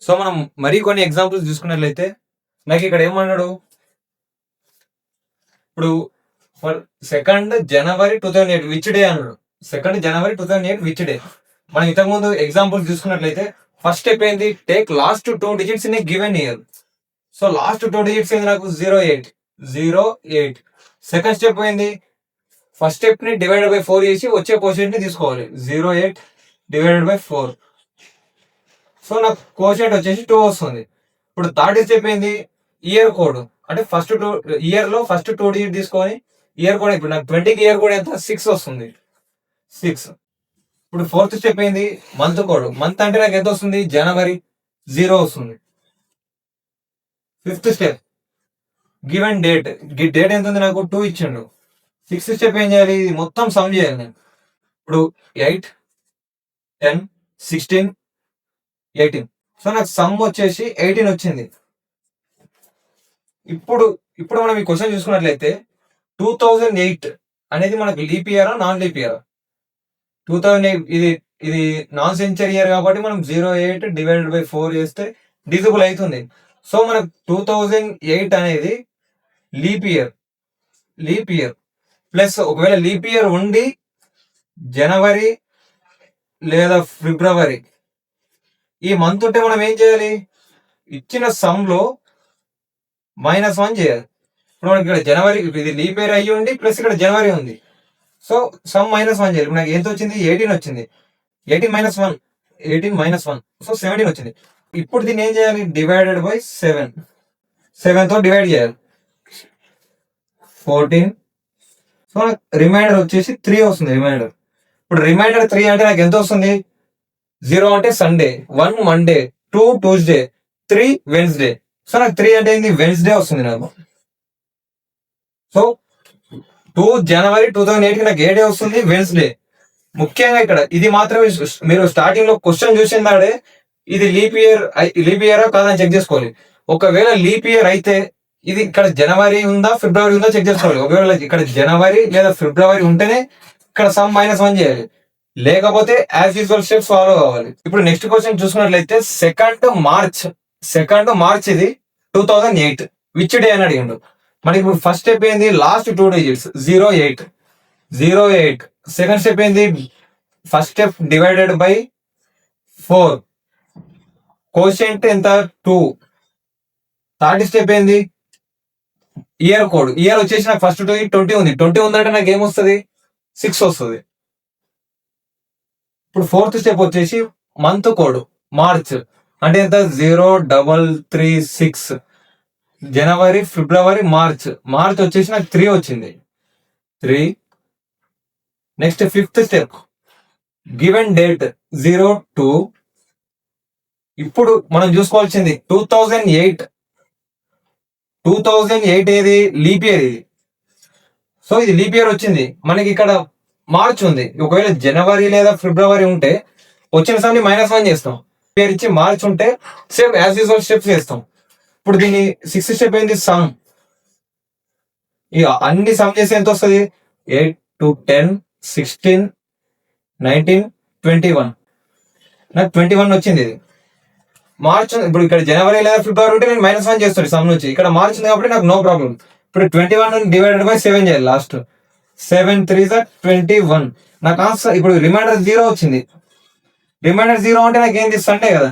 So మనం మరీ కొన్ని ఎగ్జాంపుల్స్ చూసుకున్నట్లయితే నాకు ఇక్కడ ఏమన్నాడు, ఇప్పుడు for 2nd January 2008 which day అన్నాడు. 2nd January 2008 which day. మనం ఇంతకుముందు ఎగ్జాంపుల్స్ చూసుకున్నట్లయితే ఫస్ట్ స్టెప్ ఏంది, take last 2 digits in a given year. So last 2 digits ఏంది నాకు 08. సెకండ్ స్టెప్ ఏంది, ఫస్ట్ స్టెప్ ని డివైడెడ్ బై 4 చేసి వచ్చే కోషెంట్ ని తీసుకోవాలి. 08 డివైడెడ్ బై 4. సో నాకు కోషెంట్ వచ్చేసి 2 వస్తుంది. ఇప్పుడు థర్డ్ స్టెప్ ఏంది, ఇయర్ కోడ్. అంటే ఫస్ట్ 2 ఇయర్ లో ఫస్ట్ 2 digits తీసుకొని ఇయర్ కోడ్. ఇప్పుడు నాకు 20కి ఇయర్ కోడ్ ఎంత 6 వస్తుంది, 6. ఇప్పుడు ఫోర్త్ స్టెప్ ఏంది, మంత్ కోడ్. మంత్ అంటే నాకు ఎంత వస్తుంది, జనవరి, 0 వస్తుంది. Fifth step given date. Date ఎంత ఉంది నాకు 2 ఇచ్చిండు. సిక్స్త్ స్టెప్ ఏం చేయాలి, ఇది మొత్తం సమ్ చేయాలి నేను. ఇప్పుడు 8, 10, 16, 18. సో నాకు సమ్ వచ్చేసి 18 వచ్చింది. ఇప్పుడు మనం ఈ క్వశ్చన్ చూసుకున్నట్లయితే 2008 అనేది మనకు లీప్ ఇయరా నాన్ లీప్ ఇయరా? 2008 ఇది నాన్ సెంచరీ ఇయర్ కాబట్టి మనం 08 డివైడెడ్ బై 4 చేస్తే డిజిబుల్ అవుతుంది. సో మనకు 2008 అనేది లీప్ ఇయర్ ప్లస్ ఒకవేళ లీప్ ఇయర్ ఉండి జనవరి లేదా ఫిబ్రవరి ఈ మంత్ ఉంటే మనం ఏం చేయాలి, ఇచ్చిన సమ్ లో -1 చేయాలి. ఇప్పుడు మనకి ఇక్కడ జనవరి, ఇది లీప్ ఇయర్ అయ్యి ఉండి ప్లస్ ఇక్కడ జనవరి ఉంది. సో సమ్ -1 చేయాలి. ఇప్పుడు నాకు ఎంత వచ్చింది, 18 వచ్చింది. 18 - 1 సో 17 వచ్చింది. ఇప్పుడు దీన్ని ఏం చేయాలి, డివైడెడ్ బై 7 తో డివైడ్ చేయాలి. 14. సో నాకు రిమైండర్ వచ్చేసి 3 వస్తుంది రిమైండర్. ఇప్పుడు రిమైండర్ 3 అంటే నాకు ఎంత వస్తుంది, 0 అంటే Sunday, 1 Monday, 2 Tuesday, 3 Wednesday. So నాకు 3 అంటే ఏంది, వెన్స్డే వస్తుంది నాకు. సో 2 January 2008 నాకు ఏ డే వస్తుంది, వెన్స్డే. ముఖ్యంగా ఇక్కడ ఇది మాత్రమే మీరు స్టార్టింగ్ లో క్వశ్చన్ చూసిందాడే ఇది లీప్ ఇయరా కాదని చెక్ చేసుకోవాలి. ఒకవేళ లీప్ ఇయర్ అయితే ఇది ఇక్కడ జనవరి ఉందా ఫిబ్రవరి ఉందా చెక్ చేసుకోవాలి. ఒకవేళ ఇక్కడ జనవరి లేదా ఫిబ్రవరి ఉంటేనే ఇక్కడ సమ్ -1 చేయాలి, లేకపోతే యాజ్ యూజువల్ స్టెప్స్ ఫాలో కావాలి. ఇప్పుడు నెక్స్ట్ క్వశ్చన్ చూసుకున్నట్లయితే 2nd March ఇది 2008 విచ్ డే అని అడిగిండు. మనకి ఇప్పుడు ఫస్ట్ స్టెప్ ఏంది, లాస్ట్ 2 digits 08. సెకండ్ స్టెప్ ఏంది, first step divided by 4, quotient ఎంత 2. థర్డ్ స్టెప్ ఏంది, ఇయర్ కోడ్. ఇయర్ వచ్చేసి నాకు ఫస్ట్ 20 ఉంది. 20 ఉందంటే నాకు ఏమొస్తుంది, 6 వస్తుంది. ఇప్పుడు ఫోర్త్ స్టెప్ వచ్చేసి మంత్ కోడ్, మార్చ్ అంటే ఎంత 0336. జనవరి, ఫిబ్రవరి, మార్చ్ వచ్చేసి నాకు 3 వచ్చింది, 3. Next fifth step given date 02. ఇప్పుడు మనం చూసుకోవాల్సింది 2008 ఏది, లీప్ ఇయర్ ఇది. సో ఇది లీప్ ఇయర్ వచ్చింది, మనకి ఇక్కడ మార్చ్ ఉంది. ఒకవేళ జనవరి లేదా ఫిబ్రవరి ఉంటే వచ్చిన సమ్ని -1 చేస్తాం. పేరు ఇచ్చి మార్చ్ ఉంటే సేమ్ యాజ్ యూజువల్ స్టెప్స్ చేస్తాం. ఇప్పుడు దీన్ని సిక్స్త్ స్టెప్ ఏంది, సమ్. ఇక అన్ని సమ్ చేసి ఎంత వస్తుంది, 8 to 10, 16, 19, 21. నాకు 21 వచ్చింది. ఇది మార్చ్. ఇప్పుడు ఇక్కడ జనవరి లేదా ఫిబ్రవరి ఉంటే నేను -1 చేస్తాను సమ్ నుంచి. ఇక్కడ మార్చ్ ఉంది కాబట్టి నాకు నో ప్రాబ్లం. ఇప్పుడు 21 డివైడెడ్ బై 7 చేయాలి. లాస్ట్ 7 3 21. నాకు ఆన్సర్ ఇప్పుడు రిమైండర్ 0 వచ్చింది. రిమైండర్ 0 అంటే నాకు ఏంది, సండే కదా.